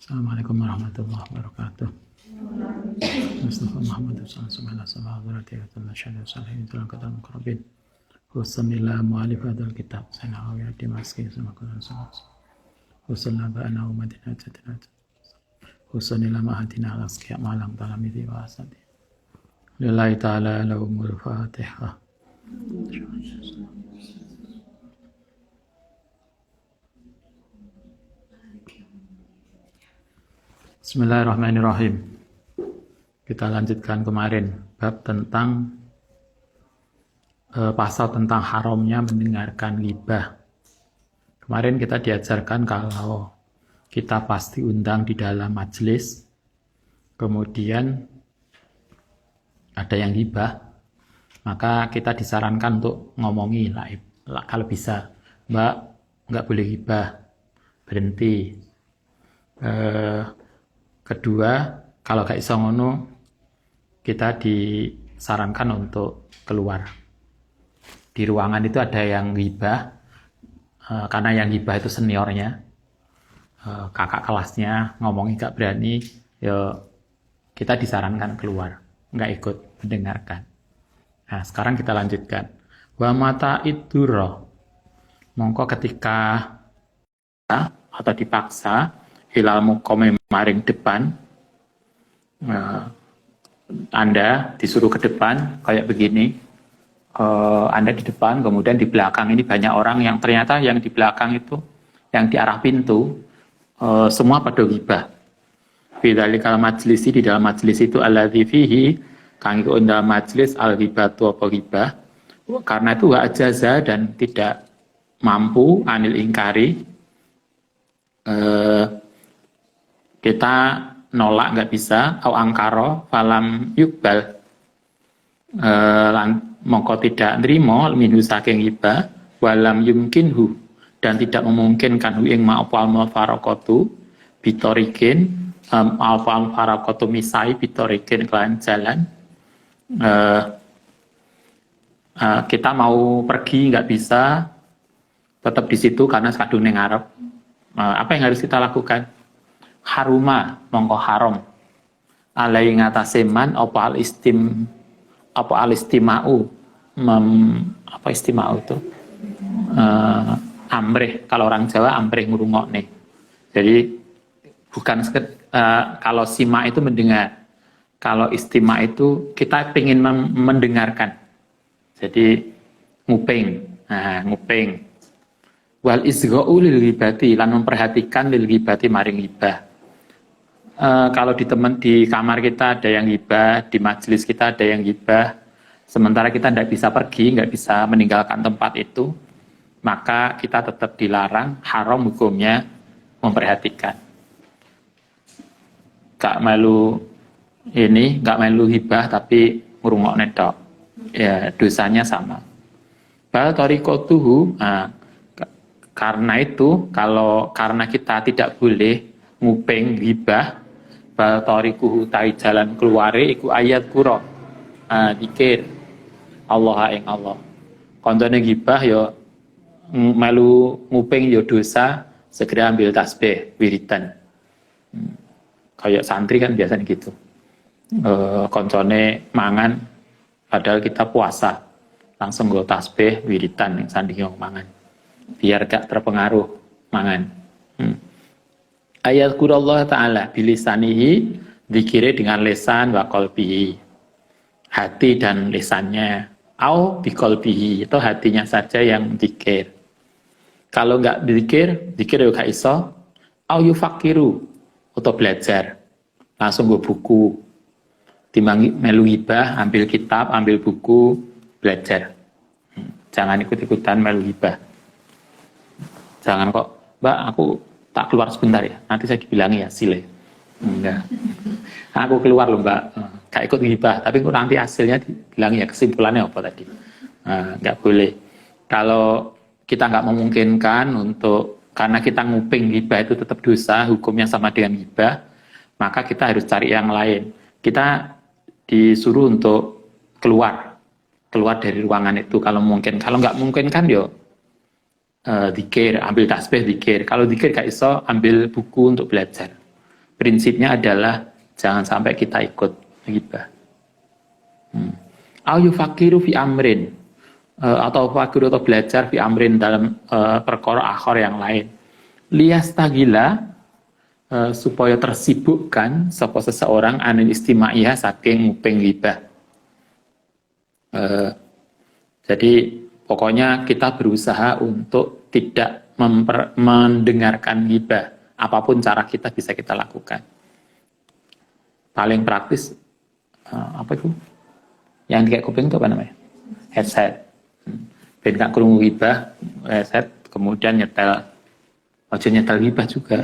Assalamualaikum warahmatullahi wabarakatuh. Mustafa Muhammad sallallahu alaihi wasallam. Wassalamualaikum mu'alifadul kitab. Sanawi dimaski sama Quran sama. Wassalamu ala umatina jatinat. Wassalamu mahatina alaskiya malam talamidi wa asadi. Lillahi ta'ala lahumul fatihah. Bismillahirrahmanirrahim. Kita lanjutkan kemarin bab tentang pasal tentang haramnya mendengarkan ghibah. Kemarin kita diajarkan kalau kita pasti undang di dalam majelis, kemudian ada yang ghibah, maka kita disarankan untuk ngomongi kalau bisa, Mbak, nggak boleh ghibah, berhenti. Kedua, kalau gak iso ngono, kita disarankan untuk keluar. Di ruangan itu ada yang ghibah, karena yang ghibah itu seniornya, kakak kelasnya, ngomongin gak berani, ya kita disarankan keluar, gak ikut mendengarkan. Nah, sekarang kita lanjutkan. Wa mata idurro, mongko ketika atau dipaksa, hilal mukome maring depan, Anda disuruh ke depan kayak begini, Anda di depan, kemudian di belakang ini banyak orang yang ternyata yang di belakang itu, yang di arah pintu, semua pada ghibah. Bidzalikal majlisi, di dalam majlis itu alladzi fihi kang iku dalam majlis al ghibatu apa ghibah, karena itu wa ajaza dan tidak mampu anil ingkari, kita nolak nggak bisa, au angkaro falam yukbal, mongko tidak nerimo minhu saking ghibah, walam yumkinhu, dan tidak memungkinkan hu ing ma'afal farokotu bitorikin, alfal farokotu misai bitorikin kalian jalan, kita mau pergi nggak bisa, tetap di situ karena kadung ning ngarep. Apa yang harus kita lakukan? Haruma mongko haram alai ngatasi man apa al istimau apa istimau itu amrih, kalau orang Jawa amrih ngurungokne. Jadi bukan kalau sima itu mendengar, kalau istima itu kita ingin mendengarkan, jadi nguping. Nah, nguping. Wal isgha'u lil ghibati, lan memperhatikan lil ghibati maring ghibah. Kalau di kamar kita ada yang ghibah, di majelis kita ada yang ghibah, sementara kita tidak bisa pergi, nggak bisa meninggalkan tempat itu, maka kita tetap dilarang, haram hukumnya memperhatikan. Gak melu ghibah tapi ngrungokne tok, ya dosanya sama. Bal tariqatuhu, karena itu karena kita tidak boleh nguping ghibah, bal tariquhu tai jalan keluare iku ayat kuro, zikir Allah ing Allah. Koncone ghibah ya melu nguping ya dosa, segera ambil tasbih wiridan. Kayak santri kan biasanya gitu. Koncone mangan padahal kita puasa, langsung go tasbih wiridan yang sanding mangan, biar gak terpengaruh mangan. Ayat kurallah ta'ala bilisanihi, dikira dengan lesan wa qalbihi, hati dan lesannya, au biqalbihi, itu hatinya saja yang zikir. Kalau enggak zikir ya gak iso, au yufakiru, atau belajar, langsung gue buku, timbang melu ghibah, ambil kitab, ambil buku, belajar. Jangan ikut-ikutan melu ghibah. Jangan kok, Mbak, aku tak keluar sebentar ya, nanti saya dibilangi ya sile. Enggak, aku keluar loh Mbak, gak ikut ghibah, tapi nanti hasilnya dibilangi ya, kesimpulannya apa tadi. Enggak boleh. Kalau kita nggak memungkinkan karena kita nguping ghibah itu tetap dosa, hukumnya sama dengan ghibah, maka kita harus cari yang lain. Kita disuruh untuk keluar dari ruangan itu kalau mungkin. Kalau nggak memungkinkan yo zikir, ambil tasbih zikir. Kalau zikir gak iso, ambil buku untuk belajar. prinsipnya adalah jangan sampai kita ikut ghibah. Au yufakiru fi amrin, atau fakiru atau belajar fi amrin dalam perkara akhir yang lain. Liyastagila, supaya tersibukkan sapa seseorang anil istima'iyah saking nguping ghibah. Jadi pokoknya kita berusaha untuk tidak mendengarkan ghibah. Apapun cara kita bisa kita lakukan. Paling praktis apa itu? Yang kayak kuping itu apa namanya? Headset. Ben gak krungu ghibah, headset, kemudian nyetel. Ojo nyetel ghibah juga.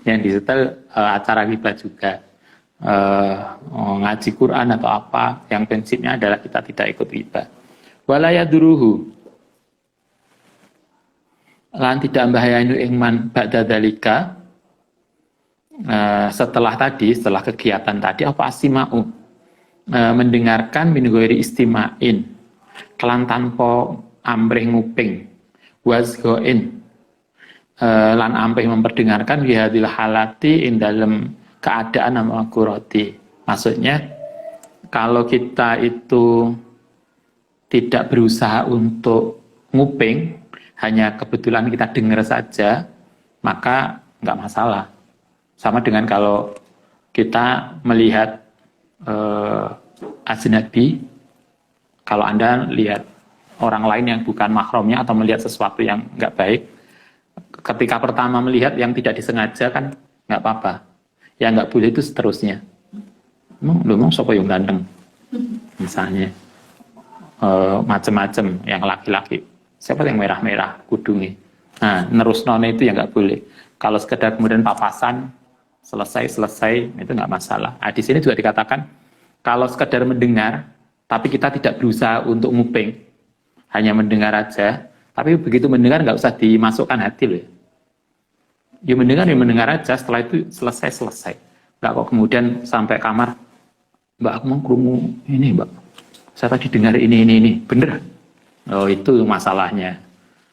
Yang disetel acara ghibah juga. Ngaji Quran atau apa, yang prinsipnya adalah kita tidak ikut ghibah. Wala yaduruhu, lan tidak mbahayani ingman ba'da dalika, setelah kegiatan tadi apa asima'u, mendengarkan min ghairi istima'in, kelan tanpa amrih nguping, wazgoin, lan amrih memperdengarkan bihadil halati ing dalam keadaan amakuroti. Maksudnya kalau kita itu tidak berusaha untuk nguping, hanya kebetulan kita dengar saja, maka nggak masalah. Sama dengan kalau kita melihat ajnabi, kalau Anda lihat orang lain yang bukan mahramnya atau melihat sesuatu yang nggak baik, ketika pertama melihat yang tidak disengaja kan nggak apa-apa. Yang nggak boleh itu seterusnya. Memang siapa yang ganteng? Misalnya macam-macam yang laki-laki. Siapa yang merah-merah kudungnya? Nah, nerus none itu yang nggak boleh. Kalau sekedar kemudian papasan selesai itu nggak masalah. Nah, di sini juga dikatakan kalau sekedar mendengar, tapi kita tidak berusaha untuk nguping, hanya mendengar aja. Tapi begitu mendengar nggak usah dimasukkan hati loh. Ya mendengar aja. Setelah itu selesai. Nggak kok kemudian sampai kamar, Mbak aku mau krungu ini Mbak. Saya tadi dengar ini, bener? Oh itu masalahnya.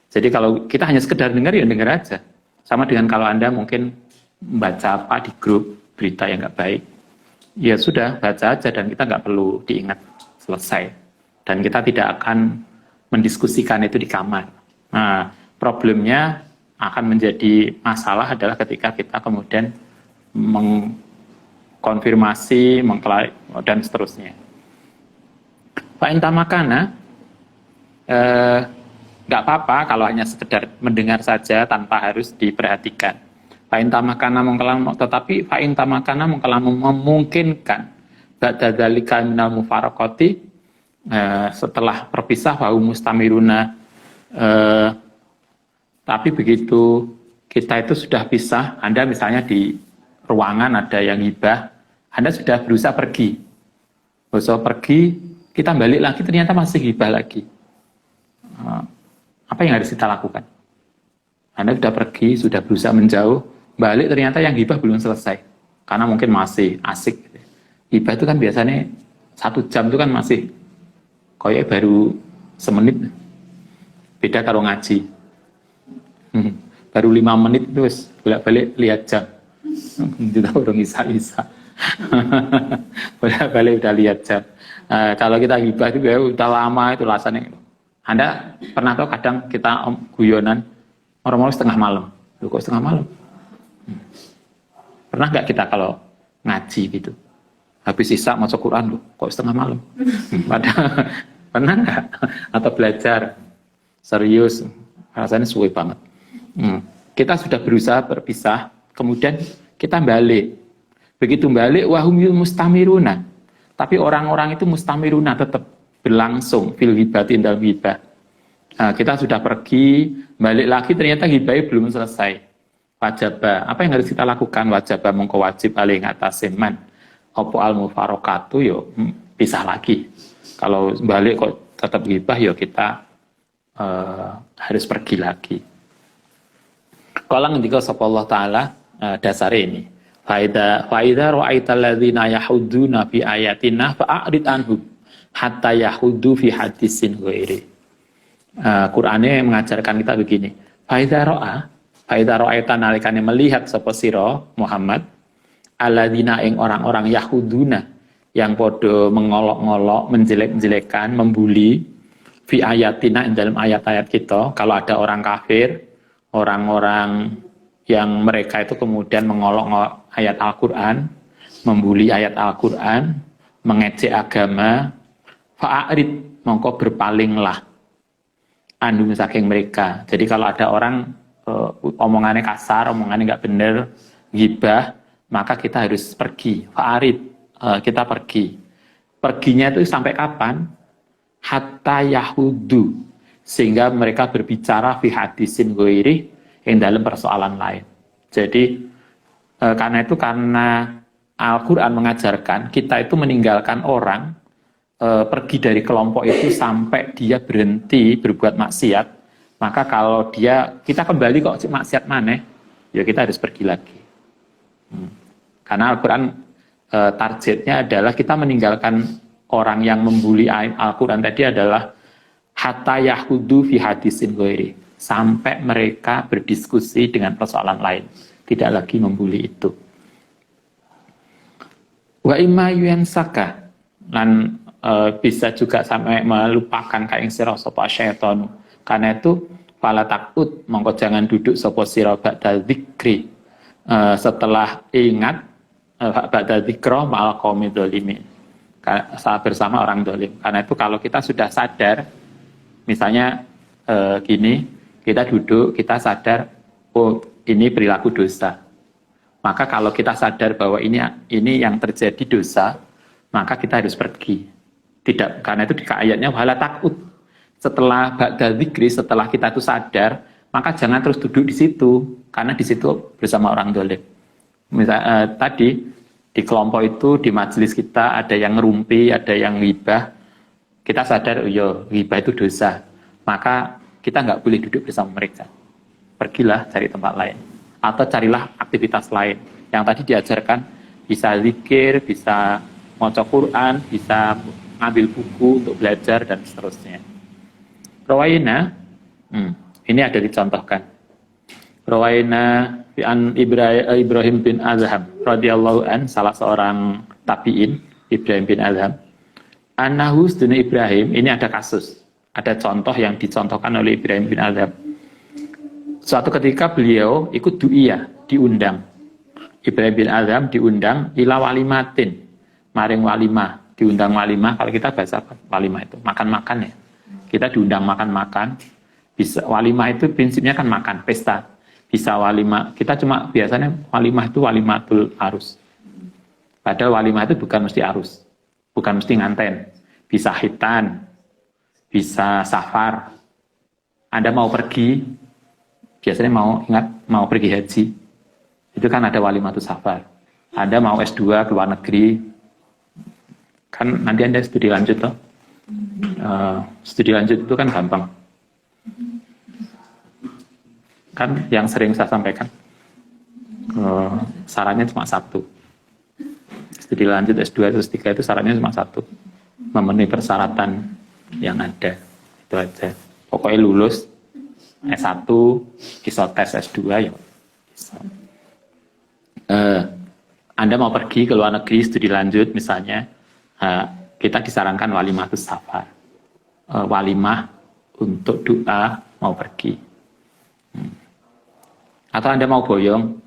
Jadi kalau kita hanya sekedar dengar ya dengar aja. Sama dengan kalau Anda mungkin membaca apa di grup berita yang nggak baik, ya sudah baca aja dan kita nggak perlu diingat, selesai. Dan kita tidak akan mendiskusikan itu di kamar. Nah, problemnya akan menjadi masalah adalah ketika kita kemudian mengkonfirmasi, dan seterusnya. Fa'in tamakana, nggak apa-apa kalau hanya sekedar mendengar saja tanpa harus diperhatikan. Fa'in tamakana tetapi fa'in tamakana memungkinkan ba'da dzalika minal mufaraqati, setelah berpisah wahum mustamiruna, tapi begitu kita itu sudah pisah, Anda misalnya di ruangan ada yang ghibah, Anda sudah berusaha pergi, kita balik lagi ternyata masih ghibah lagi. Apa yang harus kita lakukan? Anda sudah pergi, sudah berusaha menjauh, balik ternyata yang ghibah belum selesai, karena mungkin masih asik. Ghibah itu kan biasanya 1 jam itu kan masih kayak baru semenit. Beda kalau ngaji. Baru 5 menit terus bolak-balik lihat jam. Kita udah isa-isa. Bolak-balik udah lihat jam. Kalau kita ghibah itu ya udah lama itu rasanya. Anda pernah tahu kadang kita guyonan orang-orang setengah malam. Loh, kok setengah malam? Pernah nggak kita kalau ngaji gitu? Habis isya maca Quran, loh, kok setengah malam? Pernah nggak? Atau belajar serius, rasanya suwe banget. Kita sudah berusaha berpisah, kemudian kita balik. Begitu balik, wahum mustamiruna. Tapi orang-orang itu mustamiruna, tetap berlangsung fil hibatin dalam hibah. Kita sudah pergi, balik lagi ternyata hibahnya belum selesai. Wajaba, apa yang harus kita lakukan? Wajaba mongko wajib alih ngatasin man. Opo al mufarokatu yo pisah lagi. Kalau balik kok tetap hibah yo kita harus pergi lagi. Kalau ngendika sapa Allah Ta'ala dasar ini. Faida ra'aital ladzina yahuduna fi ayatina fa'rid anhum hatta yahudu fi hadisin ghairi. Qur'annya mengajarkan kita begini. Faida ra'a, Faida ra'aita nalikane melihat sapa sira Muhammad alladzina ing orang-orang Yahuduna yang podo mengolok-ngolok, menjelek-jelekan, membuli fi ayatina dalam ayat-ayat kita. Kalau ada orang kafir, orang-orang yang mereka itu kemudian mengolok-ngolok ayat Al-Qur'an, membuli ayat Al-Qur'an, mengejek agama, fa'arid mongko berpalinglah andu saking mereka. Jadi kalau ada orang omongannya kasar, omongannya nggak benar, ghibah, maka kita harus pergi. Fa'arid, kita pergi. Perginya itu sampai kapan? Hatta yahudu, sehingga mereka berbicara fi hadisin ghairi yang dalam persoalan lain. Jadi karena Al-Quran mengajarkan kita itu meninggalkan orang pergi dari kelompok itu sampai dia berhenti berbuat maksiat. Maka kalau kita kembali kok maksiat maneh, ya kita harus pergi lagi. Karena Al-Quran targetnya adalah kita meninggalkan orang yang membuli Al-Quran tadi adalah hatta yahudu fi hadisin ghairi, sampai mereka berdiskusi dengan persoalan lain, tidak lagi membuli itu. Wa imma yunsaka, lan bisa juga sampai melupakan kaing sira sapa syaitan. Karena itu fala takut, mongko jangan duduk sapa sira ba'da dzikri, setelah ingat ba'da dzikra ma'al qaumi dzalimin, bersama orang dolim. Karena itu kalau kita sudah sadar, misalnya gini, kita duduk, kita sadar, oh ini perilaku dosa. Maka kalau kita sadar bahwa ini yang terjadi dosa, maka kita harus pergi. Tidak, karena itu di ayatnya wala takut. Setelah ba'da dzikri, setelah kita itu sadar, maka jangan terus duduk di situ, karena di situ bersama orang dolim. Misal tadi di kelompok itu, di majelis kita ada yang ngerumpi, ada yang ghibah. Kita sadar, oh iya, ghibah itu dosa. Maka kita nggak boleh duduk bersama mereka. Pergilah cari tempat lain. Atau carilah aktivitas lain. Yang tadi diajarkan, bisa zikir, bisa maca Quran, bisa ngambil buku untuk belajar, dan seterusnya. Rawaina, ini ada dicontohkan. Rawaina an Ibrahim bin Adham radhiyallahu an, salah seorang tabi'in, Ibrahim bin Adham. Annahu sedune Ibrahim, ini ada kasus. Ada contoh yang dicontohkan oleh Ibrahim bin Adham. Suatu ketika beliau ikut du'iyah, diundang. Ibrahim bin Adham diundang ila walimatin, maring walimah. Diundang walimah, kalau kita bahasa walimah itu makan-makan ya. Kita diundang makan-makan. Bisa walimah itu prinsipnya kan makan, pesta. Bisa walimah, kita cuma biasanya walimah itu walimatul arus. Padahal walimah itu bukan mesti arus, bukan mesti nganten. Bisa hitan, bisa safar. Anda mau pergi, biasanya mau pergi haji, itu kan ada walimatul safar. Anda mau S2 ke luar negeri, kan nanti Anda studi lanjut toh. Studi lanjut itu kan gampang. Kan yang sering saya sampaikan, sarannya cuma satu. Studi lanjut S2 atau S3 itu sarannya cuma satu, memenuhi persyaratan yang ada, itu aja. Pokoknya lulus S1, bisa tes S2 ya. Anda mau pergi ke luar negeri studi lanjut misalnya, kita disarankan walimatus safar, walimah untuk doa mau pergi. Atau Anda mau boyong,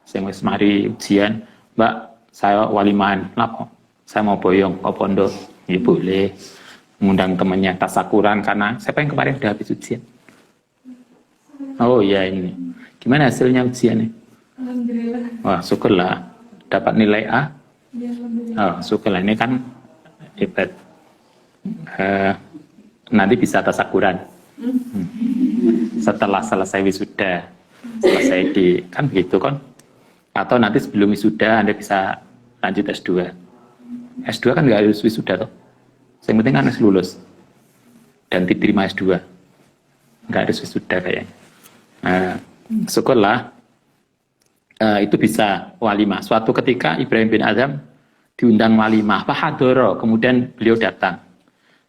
saya mau mari ujian, Mbak, saya walimahan, kenapa? Saya mau boyong ke pondok, ya boleh. Mengundang temannya tasakuran, karena siapa yang kemarin sudah habis ujian? Oh iya ini, gimana hasilnya ujiannya? Alhamdulillah. Wah syukurlah, dapat nilai A. Ya, alhamdulillah. Oh syukurlah, ini kan hebat. Nanti bisa tasakuran. Setelah selesai wisuda, selesai kan begitu kan? Atau nanti sebelum wisuda Anda bisa lanjut S2. S2 kan nggak harus wisuda toh. Yang penting kan harus lulus dan diterima S2. Nggak harus wisuda kayaknya. Syukurlah itu bisa walimah. Suatu ketika Ibrahim bin Adham diundang walimah, fahadoro, kemudian beliau datang.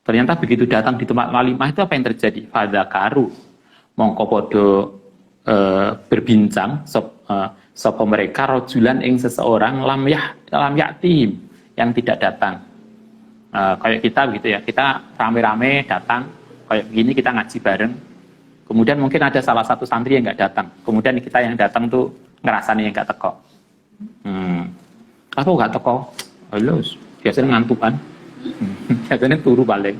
Ternyata begitu datang di tempat walimah itu apa yang terjadi? Fadzakaru, mongko podo berbincang sapa mereka rojulan ing seseorang lam yatim yang tidak datang. Kayak kita gitu ya, kita rame-rame datang kayak begini, kita ngaji bareng. Kemudian mungkin ada salah satu santri yang nggak datang. Kemudian kita yang datang tuh ngerasani yang nggak teko. Apa nggak teko? Halo, biasanya ngantukan. Biasanya turu balik.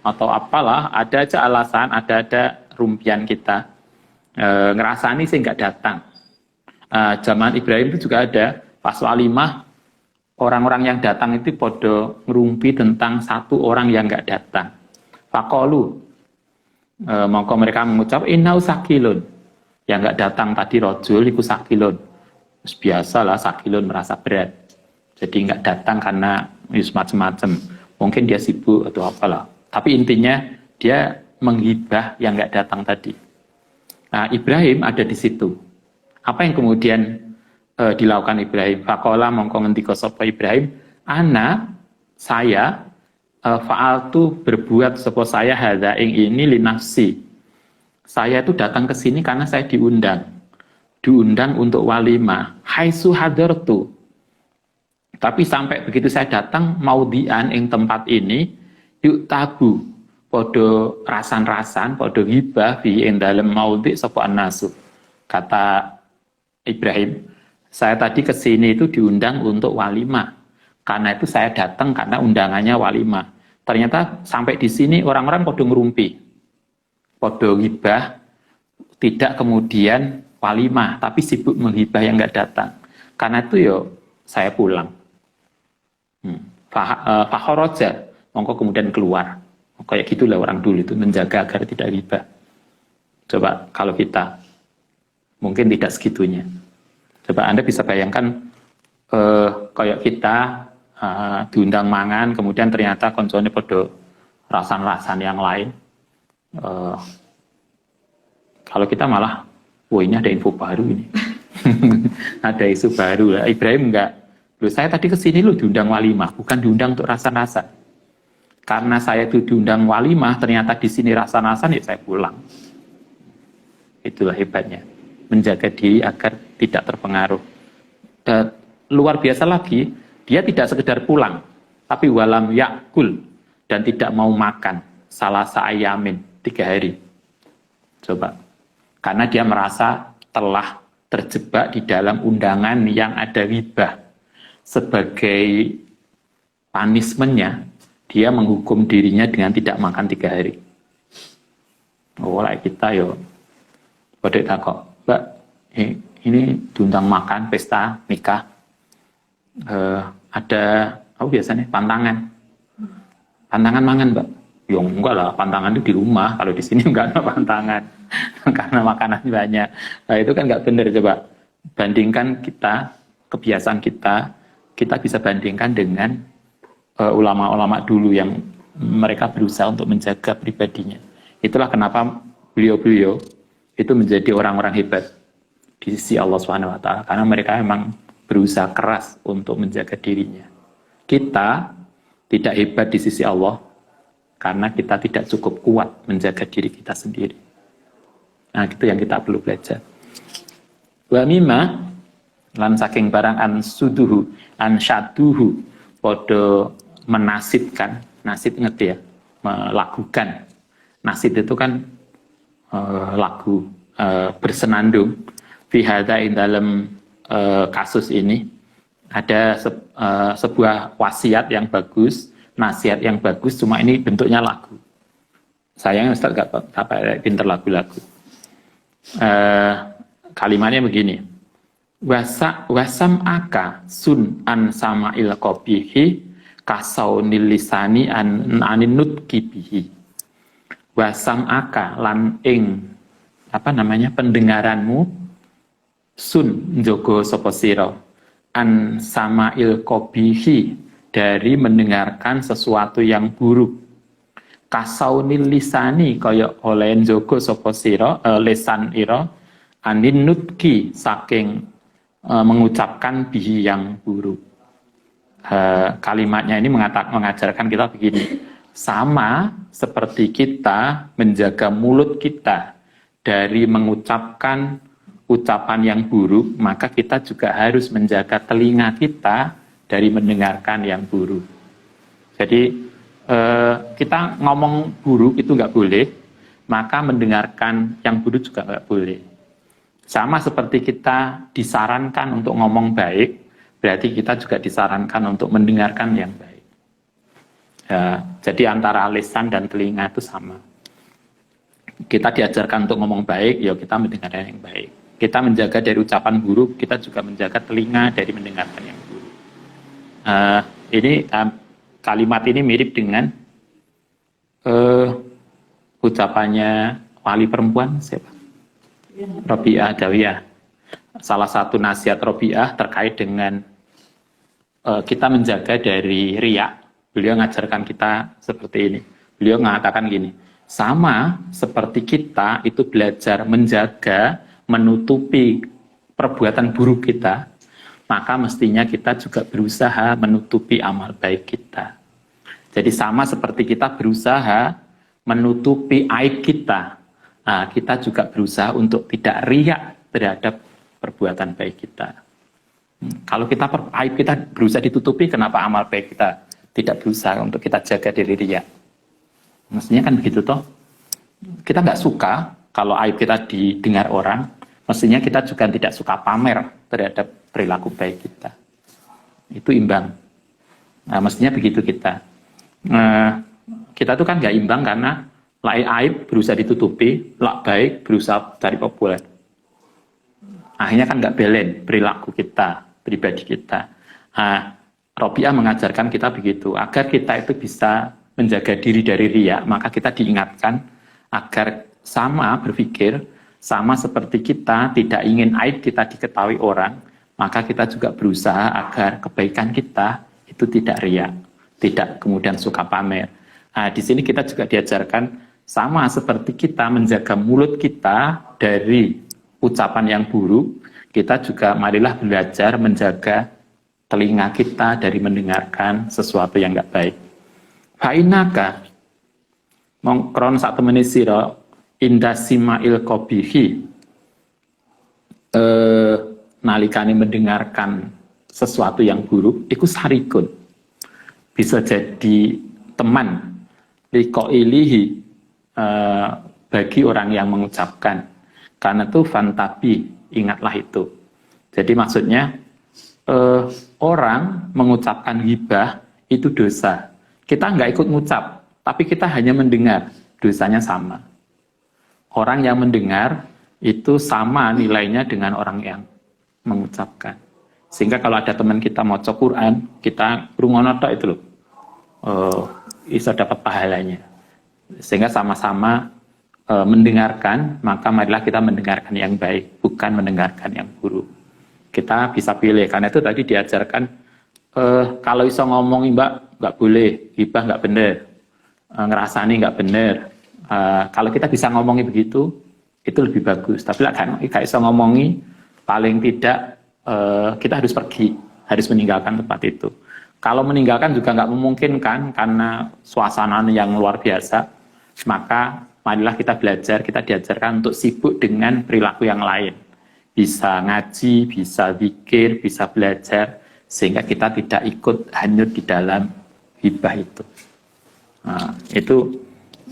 Atau apalah, ada aja alasan, ada rumpian kita. Ngerasani sih nggak datang. Zaman Ibrahim itu juga ada, pas walimah, orang-orang yang datang itu podo ngerumpi tentang satu orang yang nggak datang. Fakolu, mongko mereka mengucap inau sakilun, yang nggak datang tadi rojul iku sakilun. Terus biasalah sakilun merasa berat, jadi nggak datang karena macam-macam. Mungkin dia sibuk atau apalah. Tapi intinya dia menghibah yang nggak datang tadi. Nah, Ibrahim ada di situ. Apa yang kemudian dilakukan Ibrahim? Faqala mongko ngendika sapa Ibrahim, saya fa'altu berbuat sapa saya hadza ing ini li nafsi. Saya itu datang ke sini karena saya diundang untuk walimah. Haitsu hadartu. Tapi sampai begitu saya datang maudhi'an ing tempat ini, yuk tabu podo rasan-rasan, podo hibah fi ing dalem maudhi' sapa nasu. Kata Ibrahim, saya tadi ke sini itu diundang untuk walimah. Karena itu saya datang karena undangannya walimah. Ternyata sampai di sini orang-orang podo ngerumpi, podo hibah, tidak kemudian walimah, tapi sibuk menghibah yang nggak datang. Karena itu yo saya pulang. Fakhoroja, mongko kemudian keluar. Kayak gitulah orang dulu itu menjaga agar tidak hibah. Coba kalau kita mungkin tidak segitunya. Coba Anda bisa bayangkan kayak kita diundang mangan, kemudian ternyata koncone podo rasan-rasan yang lain. Kalau kita malah, wah ini ada info baru ini. Ada isu baru. Ibrahim enggak. Loh, saya tadi kesini loh diundang walimah, bukan diundang untuk rasan-rasan. Karena saya itu diundang walimah, ternyata di sini rasan-rasan, ya saya pulang. Itulah hebatnya. Menjaga diri agar tidak terpengaruh. Dan luar biasa lagi, dia tidak sekedar pulang, tapi walam yakul, dan tidak mau makan salah ayamin 3 hari. Coba. Karena dia merasa telah terjebak di dalam undangan yang ada hibah. Sebagai punishment-nya, dia menghukum dirinya dengan tidak makan 3 hari. Oh, like kita yo. Pada takok, Mbak, ini diundang makan, pesta, nikah. Ada, biasanya pantangan. Pantangan mangan, Mbak. Ya enggak lah, pantangan itu di rumah. Kalau di sini enggak ada pantangan. Karena makanan banyak. Nah, itu kan enggak benar, coba. Bandingkan kita, kebiasaan kita bisa bandingkan dengan ulama-ulama dulu yang mereka berusaha untuk menjaga pribadinya. Itulah kenapa beliau-beliau itu menjadi orang-orang hebat di sisi Allah SWT, karena mereka memang berusaha keras untuk menjaga dirinya. Kita tidak hebat di sisi Allah karena kita tidak cukup kuat menjaga diri kita sendiri. Nah, itu yang kita perlu belajar. Wa mimma lan saking barang an suduhu an syaduhu podo menasibkan, nasib ngerti ya, melakukan. Nasib itu kan lagu, bersenandung. Fi hadza ing dalam kasus ini ada sebuah wasiat yang bagus, nasihat yang bagus, cuma ini bentuknya lagu. Sayangnya Ustaz gak pinter lagu-lagu. Kalimatnya begini. Wasam aka sun an sama il kopihi kasaunil lisani anin nutki bihi. Wasam aka lan ing pendengaranmu sun njogo sapa sira an sama il kopihi dari mendengarkan sesuatu yang buruk. Kasaunil lisani kaya oleh njogo sapa sira lesan ira anin nutki saking mengucapkan bihi yang buruk. Kalimatnya ini mengajarkan kita begini, sama seperti kita menjaga mulut kita dari mengucapkan ucapan yang buruk, maka kita juga harus menjaga telinga kita dari mendengarkan yang buruk. Jadi kita ngomong buruk itu nggak boleh, maka mendengarkan yang buruk juga nggak boleh. Sama seperti kita disarankan untuk ngomong baik, berarti kita juga disarankan untuk mendengarkan yang baik. Ya, jadi antara lisan dan telinga itu sama. Kita diajarkan untuk ngomong baik, ya kita mendengarkan yang baik. Kita menjaga dari ucapan buruk, kita juga menjaga telinga dari mendengarkan yang buruk. Ini kalimat ini mirip dengan ucapannya wali perempuan siapa? Robiah Adawiyah. Salah satu nasihat Robiah terkait dengan kita menjaga dari riya. Beliau mengajarkan kita seperti ini. Beliau mengatakan gini, sama seperti kita itu belajar menjaga, menutupi perbuatan buruk kita, maka mestinya kita juga berusaha menutupi amal baik kita. Jadi sama seperti kita berusaha menutupi aib kita, nah, kita juga berusaha untuk tidak riak terhadap perbuatan baik kita. Kalau aib kita berusaha ditutupi, kenapa amal baik kita tidak berusaha untuk kita jaga dari riak? Mestinya kan begitu toh. Kita nggak suka kalau aib kita didengar orang, mestinya kita juga tidak suka pamer terhadap perilaku baik kita. Itu imbang. Nah, mestinya begitu kita. Kita tuh kan nggak imbang karena aib berusaha ditutupi, baik berusaha cari populer. Akhirnya kan nggak balance perilaku kita, pribadi kita. Robiah mengajarkan kita begitu, agar kita itu bisa menjaga diri dari riya, maka kita diingatkan agar sama berpikir, sama seperti kita tidak ingin aib kita diketahui orang, maka kita juga berusaha agar kebaikan kita itu tidak riya, tidak kemudian suka pamer. Di sini kita juga diajarkan sama seperti kita menjaga mulut kita dari ucapan yang buruk, kita juga marilah belajar menjaga telinga kita dari mendengarkan sesuatu yang nggak baik. Fa'inaka mongkron sak temene sira indasimail qabihi nalikane mendengarkan sesuatu yang buruk iku sarikun, bisa jadi teman liqailihi bagi orang yang mengucapkan, karena itu fantabi, ingatlah itu. Jadi maksudnya orang mengucapkan ghibah itu dosa. Kita nggak ikut ngucap, tapi kita hanya mendengar, dosanya sama. Orang yang mendengar itu sama nilainya dengan orang yang mengucapkan. Sehingga kalau ada teman kita mau maca Quran, kita rungono tok itu loh, bisa dapat pahalanya. Sehingga sama-sama mendengarkan, maka marilah kita mendengarkan yang baik, bukan mendengarkan yang buruk. Kita bisa pilih, karena itu tadi diajarkan kalau iso ngomongi mbak nggak boleh, hibah nggak bener, ngerasani nggak bener. Kalau kita bisa ngomongi begitu, itu lebih bagus. Tapi kan nggak iso ngomongi, paling tidak kita harus pergi, harus meninggalkan tempat itu. Kalau meninggalkan juga nggak memungkinkan karena suasana yang luar biasa, maka marilah kita belajar, kita diajarkan untuk sibuk dengan perilaku yang lain. Bisa ngaji, bisa zikir, bisa belajar, sehingga kita tidak ikut hanyut di dalam hibah itu. Itu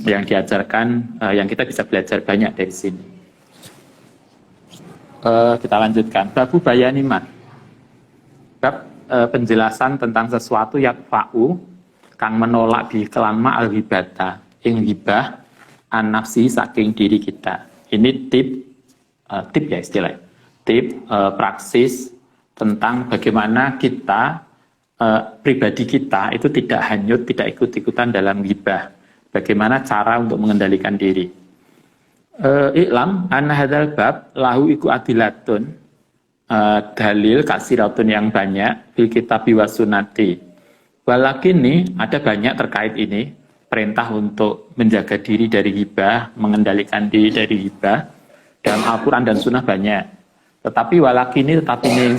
yang diajarkan, yang kita bisa belajar banyak dari sini. Kita lanjutkan. Babu bayaniman. Bab penjelasan tentang sesuatu yang fa'u, kang menolak bi kelan ma'al hibata, ing hibah, an nafsi saking diri kita. Ini tip ya istilahnya. Tip praksis tentang bagaimana kita pribadi kita itu tidak hanyut, tidak ikut-ikutan dalam ghibah. Bagaimana cara untuk mengendalikan diri. Iklam anna hadzal bab lahu iku adilatun, dalil kasiratun yang banyak bil kitab wa sunnati. Walakini ada banyak terkait ini, perintah untuk menjaga diri dari ghibah, mengendalikan diri dari ghibah dalam Al-Qur'an dan Sunnah banyak. Tetapi ini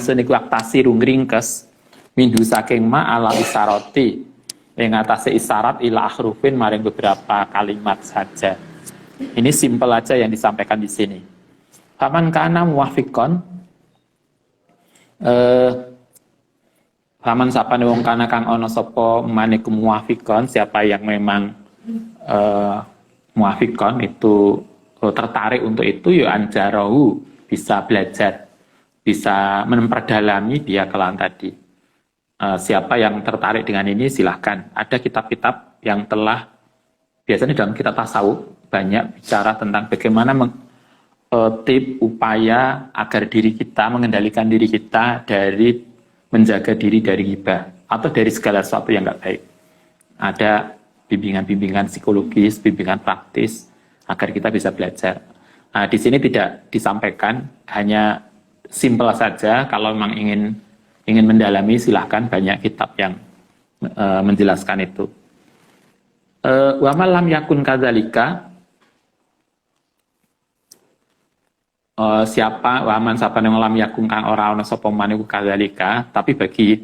seniku aktasi ringkes minhu saking ma ala isaroti yang atase isyarat ila akhrufin maring beberapa kalimat saja. Ini simpel aja yang disampaikan di sini. Faman kana muwafiqon, faman sapane wong kana kang ana sapa maniku muwafiqon, siapa yang memang muwafiqon itu tertarik untuk itu, ya anjarahu, bisa belajar, bisa memperdalami dia kelan tadi. Siapa yang tertarik dengan ini silahkan. Ada kitab-kitab yang telah, biasanya dalam kitab tasawuf banyak bicara tentang bagaimana tip upaya agar diri kita, mengendalikan diri kita dari menjaga diri dari ghibah atau dari segala sesuatu yang nggak baik. Ada bimbingan-bimbingan psikologis, bimbingan praktis agar kita bisa belajar. Nah, di sini tidak disampaikan, hanya simpel saja. Kalau memang ingin mendalami, silahkan, banyak kitab yang menjelaskan itu. Wa ma lam yakun kadzalika, siapa waman sapa yang lam yakun kang ora ana sapa maniku kadzalika, tapi bagi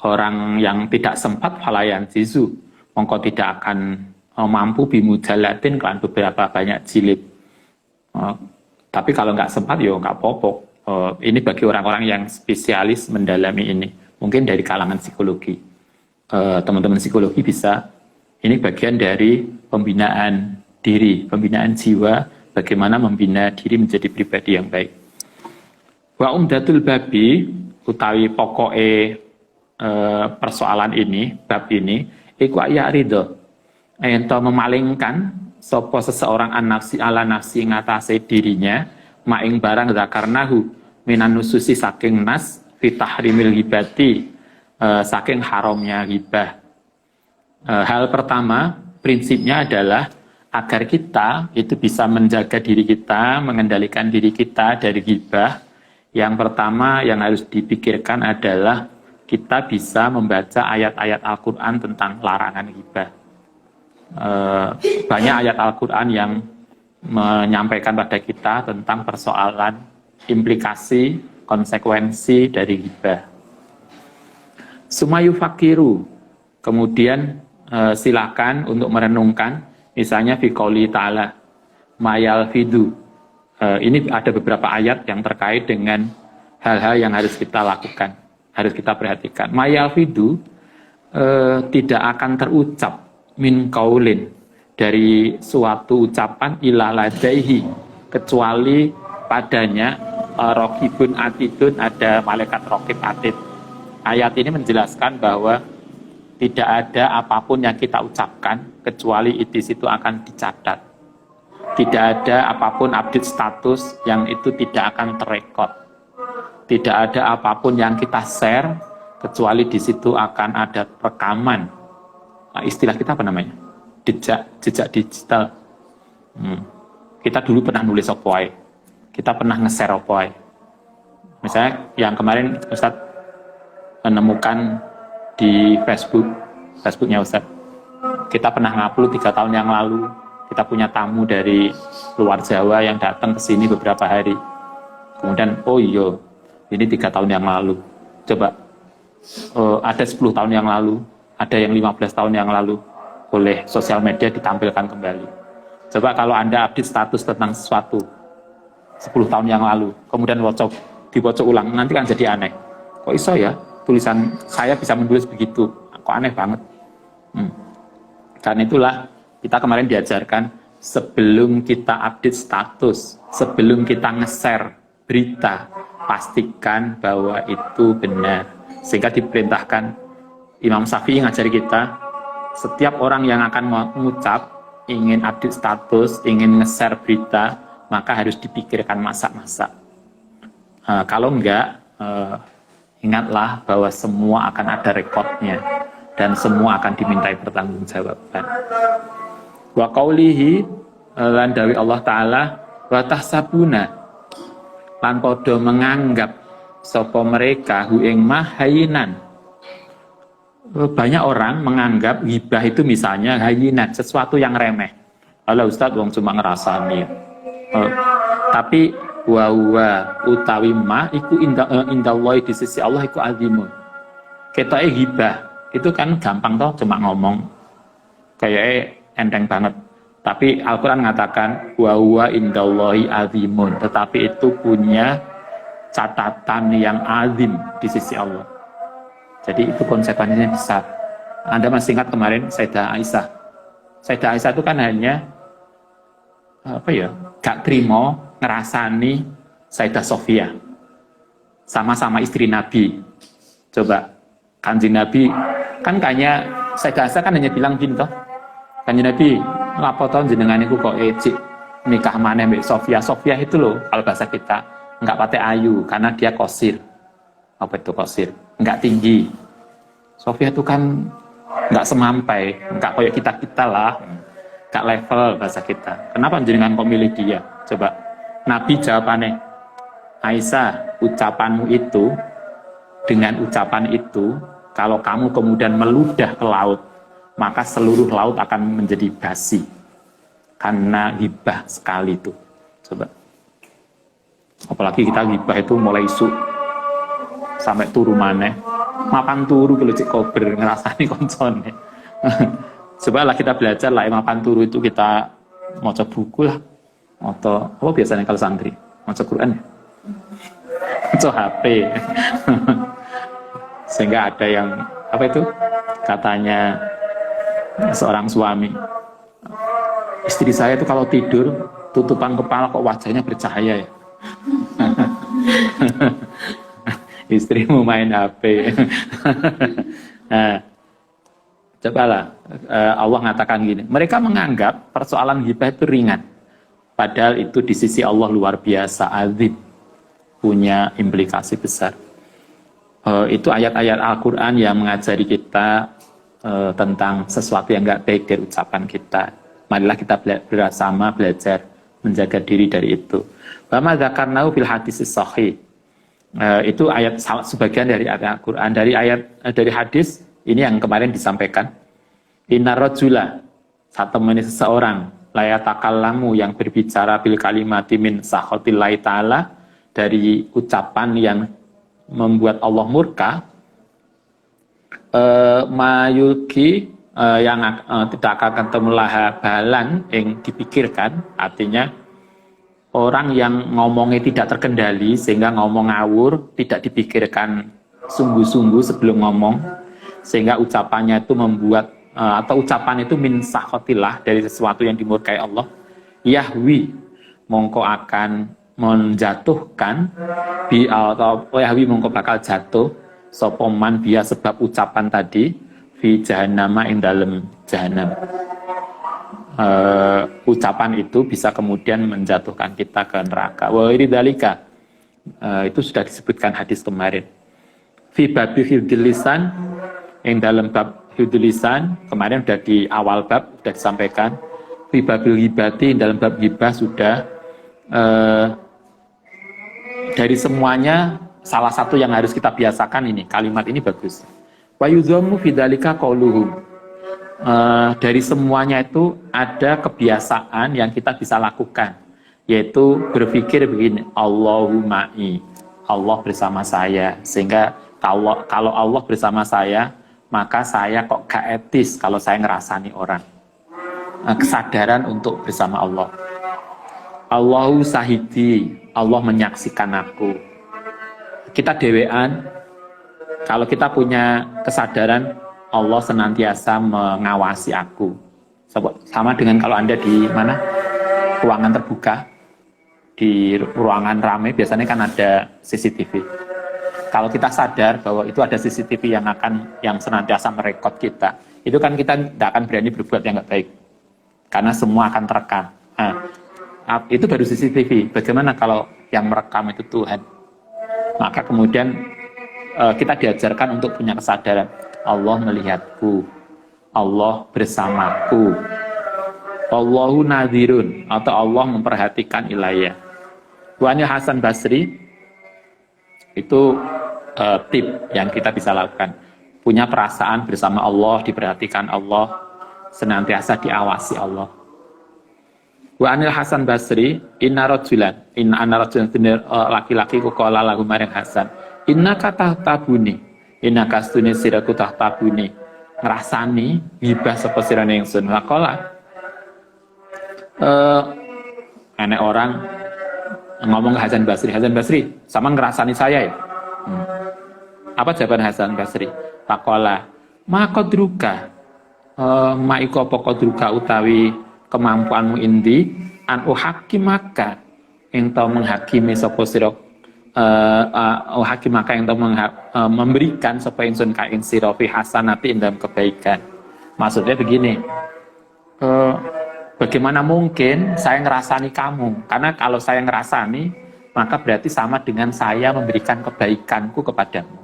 orang yang tidak sempat falayan jizu, mongko tidak akan mampu bimujalatin kelan beberapa banyak jilid. Tapi kalau nggak sempat ya nggak apa-apa. Ini bagi orang-orang yang spesialis mendalami ini, mungkin dari kalangan psikologi. Teman-teman psikologi bisa, ini bagian dari pembinaan diri, pembinaan jiwa, bagaimana membina diri menjadi pribadi yang baik. Wa umdatul babi, utawi pokoke persoalan ini, bab ini, iku ya ridho, ento memalingkan sapa seseorang an-nafsi ala nafsi ngatasé dirinya, maing barang zakarnahu minan nususi saking nas fitahrimil ghibati, saking haramnya ghibah. Hal pertama, prinsipnya adalah agar kita itu bisa menjaga diri kita, mengendalikan diri kita dari ghibah. Yang pertama yang harus dipikirkan adalah kita bisa membaca ayat-ayat Al-Quran tentang larangan ghibah. Banyak ayat Al-Quran yang menyampaikan pada kita tentang persoalan implikasi, konsekuensi dari ghibah. Sumayu fakiru, kemudian silakan untuk merenungkan, misalnya fi qouli ta'ala mayal fidu. Ini ada beberapa ayat yang terkait dengan hal-hal yang harus kita lakukan, harus kita perhatikan. Mayal fidu tidak akan terucap min qaulin, dari suatu ucapan ila ladaihi, kecuali padanya rokibun atidun, ada malaikat rokib atid. Ayat ini menjelaskan bahwa tidak ada apapun yang kita ucapkan kecuali di situ akan dicatat. Tidak ada apapun update status yang itu tidak akan terekod. Tidak ada apapun yang kita share kecuali di situ akan ada rekaman. Istilah kita apa namanya? Jejak digital. Kita dulu pernah nulis apa? Kita pernah nge-share apa? Misalnya yang kemarin Ustadz menemukan di Facebooknya Ustadz, kita pernah ngupload 3 tahun yang lalu, kita punya tamu dari luar Jawa yang datang ke sini beberapa hari. Kemudian, oh iya, ini 3 tahun yang lalu. Coba, ada 10 tahun yang lalu, ada yang 15 tahun yang lalu, oleh sosial media ditampilkan kembali. Coba kalau Anda update status tentang sesuatu 10 tahun yang lalu, kemudian dibaca ulang, nanti kan jadi aneh. Kok iso ya, tulisan saya bisa menulis begitu, kok aneh banget. Karena itulah kita kemarin diajarkan, sebelum kita update status, sebelum kita nge-share berita, pastikan bahwa itu benar. Sehingga diperintahkan, Imam Syafi'i ngajari kita, setiap orang yang akan mengucap, ingin update status, ingin nge-share berita, maka harus dipikirkan masak-masak. Kalau enggak, ingatlah bahwa semua akan ada rekodnya dan semua akan dimintai pertanggungjawaban. Wa qaulihi, lan dawi Allah Ta'ala, wa tahsabuna, lan podo menganggap sapa mereka hu ing mahayinan. Banyak orang menganggap ghibah itu misalnya hayinat, sesuatu yang remeh. Ala Ustadz, wong cuma ngerasani. Tapi wa utawi ma iku indallahi, di sisi Allah iku azimun. Ketoke ghibah itu kan gampang toh, cuma ngomong kayak enteng banget. Tapi Al-Quran mengatakan wa huwa indallahi azimun, tetapi itu punya catatan yang azim di sisi Allah. Jadi itu konsepannya besar. Anda masih ingat kemarin Sayyidah Aisyah. Sayyidah Aisyah itu kan hanya gak terima ngerasani Sayyidah Sofia. Sama-sama istri Nabi. Coba Kanjeng Nabi kan kayaknya Sayyidah Aisyah kan hanya bilang gini toh. Kanjeng Nabi, lapo tahun jenengan iku kok ejik nikah maneh mbek Sofia. Sofia itu loh kalau bahasa kita enggak pakai ayu karena dia kosir. Apa itu kosir? Enggak tinggi. Sofia itu kan enggak semampai, enggak kayak kita lah. Enggak level bahasa kita. Kenapa jenengan kok milih dia? Coba Nabi jawabannya, Aisyah, ucapanmu itu dengan ucapan itu kalau kamu kemudian meludah ke laut, maka seluruh laut akan menjadi basi karena hibah sekali itu. Coba apalagi kita hibah itu mulai isu sampai turu maneh mapan turu kalau cek kober ngerasani koncone. Coba lah kita belajar lah mapan turu itu kita mau coba buku lah atau apa biasanya kalau santri mau coba Quran coba HP. Sehingga ada yang apa itu katanya seorang suami, istri saya itu kalau tidur tutupan kepala kok wajahnya bercahaya ya. Istrimu main HP. Nah, cobalah Allah mengatakan gini, mereka menganggap persoalan ghibah itu ringan, padahal itu di sisi Allah luar biasa azim, punya implikasi besar. Itu ayat-ayat Al-Quran yang mengajari kita tentang sesuatu yang enggak baik dari ucapan kita. Marilah kita bersama belajar menjaga diri dari itu. Wa ma dzakarnahu fil hadis sahih. Itu ayat sebagian dari ayat Al-Quran. Dari hadis ini yang kemarin disampaikan. Inna rajula, saat temani seseorang la yatakallamu yang berbicara bil kalimati min sakhatillahi ta'ala, dari ucapan yang membuat Allah murka, mayulki yang tidak akan ketemu balan yang dipikirkan, artinya orang yang ngomongnya tidak terkendali sehingga ngomong ngawur, tidak dipikirkan sungguh-sungguh sebelum ngomong, sehingga ucapannya itu membuat atau ucapan itu min sakhatillah, dari sesuatu yang dimurkai Allah, yahwi mongko akan menjatuhkan atau yahwi mongko bakal jatuh sopoman dia sebab ucapan tadi fi jahannama ing dalem jahanam. Ucapan itu bisa kemudian menjatuhkan kita ke neraka. Wa iridalika, itu sudah disebutkan hadis kemarin. Fi babi hifdzil lisan, ing dalam bab hifdzil lisan kemarin sudah di awal bab sudah disampaikan. Fi babil ghibati, dalam bab ghibah sudah. Dari semuanya salah satu yang harus kita biasakan ini, kalimat ini bagus. Wa yudhammu fi dzalika qauluhum. Dari semuanya itu ada kebiasaan yang kita bisa lakukan, yaitu berpikir begini, Allahu ma'i, Allah bersama saya. Sehingga kalau Allah bersama saya, maka saya kok gak etis kalau saya ngerasani orang. Kesadaran untuk bersama Allah. Allahu sahidi, Allah menyaksikan aku. Kita dewean, kalau kita punya kesadaran Allah senantiasa mengawasi aku. Sama dengan kalau Anda di mana? Ruangan terbuka, di ruangan ramai biasanya kan ada CCTV. Kalau kita sadar bahwa itu ada CCTV yang senantiasa merekod kita, itu kan kita tidak akan berani berbuat yang nggak baik, karena semua akan terekam. Nah, itu baru CCTV. Bagaimana kalau yang merekam itu Tuhan? Maka kemudian kita diajarkan untuk punya kesadaran. Allah melihatku, Allah bersamaku, Allahu nadhirun, atau Allah memperhatikan ilayah. Wani Hasan Basri itu tip yang kita bisa lakukan. Punya perasaan bersama Allah, diperhatikan Allah, senantiasa diawasi Allah. Wa anil Hasan Basri, inna rajulan laki-laki ku qala lahu maring Hasan, inna kata tabuni, inna kastune siraku tahtabuni, ngrasani hibah sapa sirane ingsun. Laqala Enek orang ngomong ke Hasan Basri, sama ngerasani saya ya? Apa jawaban Hasan Basri? Pakola, makodruka, maiko pokodruka utawi kemampuanmu indi, an uhakimaka, yang tau menghakimi sopo siro, uhakimaka yang tau memberikan sopo ingsun ka ing siro fi hasanati dalam kebaikan. Maksudnya begini, bagaimana mungkin saya ngerasani kamu? Karena kalau saya ngerasani, maka berarti sama dengan saya memberikan kebaikanku kepadamu.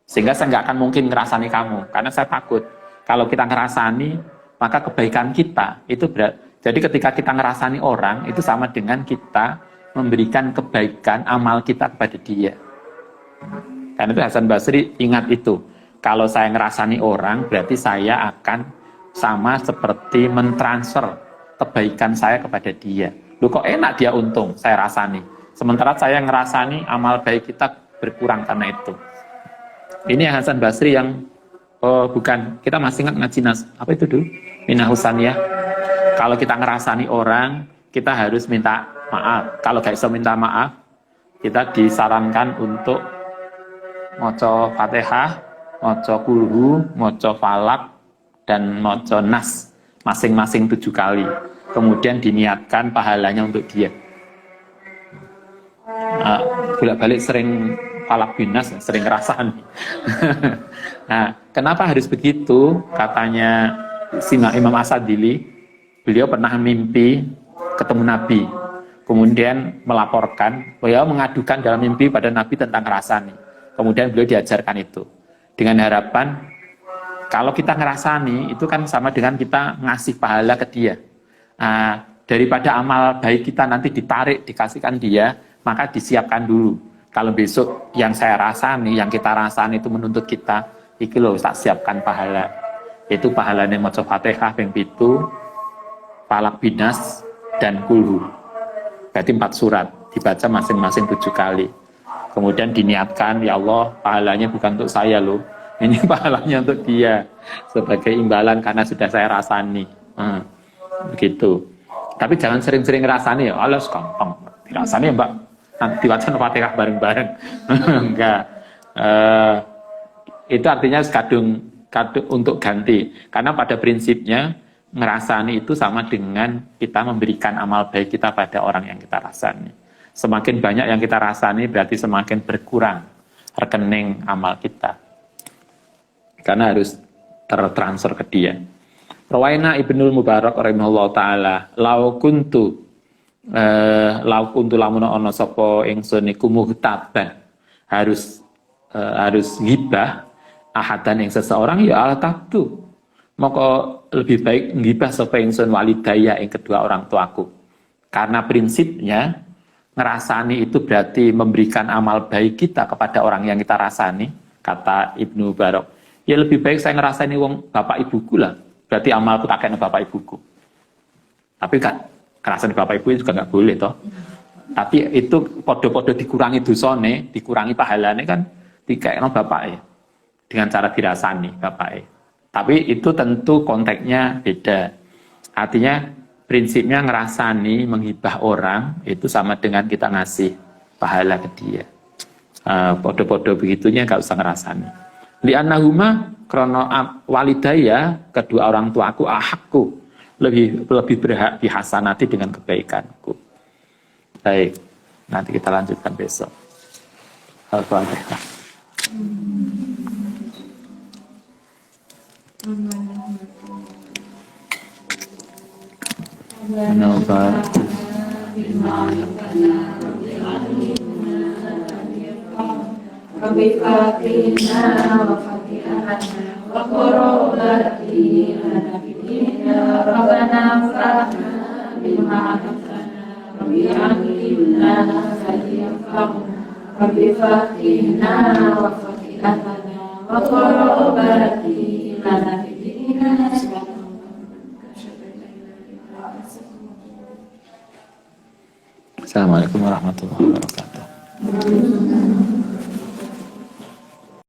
Sehingga saya nggak akan mungkin ngerasani kamu, karena saya takut kalau kita ngerasani, maka kebaikan kita itu berat. Jadi ketika kita ngerasani orang, itu sama dengan kita memberikan kebaikan amal kita kepada dia. Karena itu Hasan Basri ingat itu. Kalau saya ngerasani orang, berarti saya akan sama seperti mentransfer kebaikan saya kepada dia. Loh kok enak dia untung, saya rasani. Sementara saya ngerasani amal baik kita berkurang karena itu. Ini Hasan Basri yang bukan, kita masih ingat ngaji apa itu dulu? Minah Husaniyah. Kalau kita ngerasani orang, kita harus minta maaf. Kalau gak bisa minta maaf, kita disarankan untuk moco Fatihah, moco Kulhu, moco Falak, dan moco Nas masing-masing 7 kali. Kemudian diniatkan pahalanya untuk dia. Bolak-balik sering Falak binas, sering ngerasain. Nah, kenapa harus begitu? Katanya Imam As-Sadili, beliau pernah mimpi ketemu Nabi. Kemudian melaporkan, beliau mengadukan dalam mimpi pada Nabi tentang ngerasani. Kemudian beliau diajarkan itu. Dengan harapan, kalau kita ngerasani, itu kan sama dengan kita ngasih pahala ke dia. Daripada amal baik kita nanti ditarik, dikasihkan dia, maka disiapkan dulu. Kalau besok yang saya rasani, yang kita rasani itu menuntut kita, iki loh tak siapkan pahala. Itu pahalanya maca Fatihah ping 7, Falak binas, dan Kulhu. Berarti 4 surat, dibaca masing-masing 7 kali. Kemudian diniatkan, ya Allah, pahalanya bukan untuk saya loh. Ini pahalanya untuk dia. Sebagai imbalan karena sudah saya rasani. Begitu. Tapi jangan sering-sering rasani ya. Allah gampang. Dirasani ya Mbak. Nanti baca Fatihah bareng-bareng. Enggak. Itu artinya kadung untuk ganti. Karena pada prinsipnya ngerasani itu sama dengan kita memberikan amal baik kita pada orang yang kita rasani. Semakin banyak yang kita rasani berarti semakin berkurang rekening amal kita. Karena harus tertransfer ke dia. Rawaina Ibnul Mubarak rahimahullah taala, lau kuntu lamun ana sapa ingsun iku muhtaban, harus ghibah ahadan yang seseorang ya al taktu. Maka lebih baik nggibah sapa ingsun walidaya ing kedua orang tuaku. Karena prinsipnya ngerasani itu berarti memberikan amal baik kita kepada orang yang kita rasani, kata Ibnu Barok. Ya lebih baik saya ngerasani wong bapak ibuku lah. Berarti amalku tak kena bapak ibuku. Tapi kan ngerasani bapak ibu juga nggak boleh toh. Tapi itu podo-podo dikurangi dosane, dikurangi pahalane kan dikekno bapake. Dengan cara dirasani bapake. Tapi itu tentu konteksnya beda. Artinya prinsipnya ngerasani, menghibah orang itu sama dengan kita ngasih pahala ke dia. Podo-podo begitunya nggak usah ngerasani. Li'annahuma krono walidaya, kedua orang tuaku ahakku, lebih berhak dihasanati dengan kebaikanku. Baik, nanti kita lanjutkan besok. Al-Fatihah. Rabbi Fatina wa Fatihana wa Qur'atina nabiyina Rabbana fa'na bima atamtana Rabbi alimna fa'liyafahuna Rabbi Fatina wa Fatihana wa Qur'atina nabiyina Assalamualaikum warahmatullahi wabarakatuh.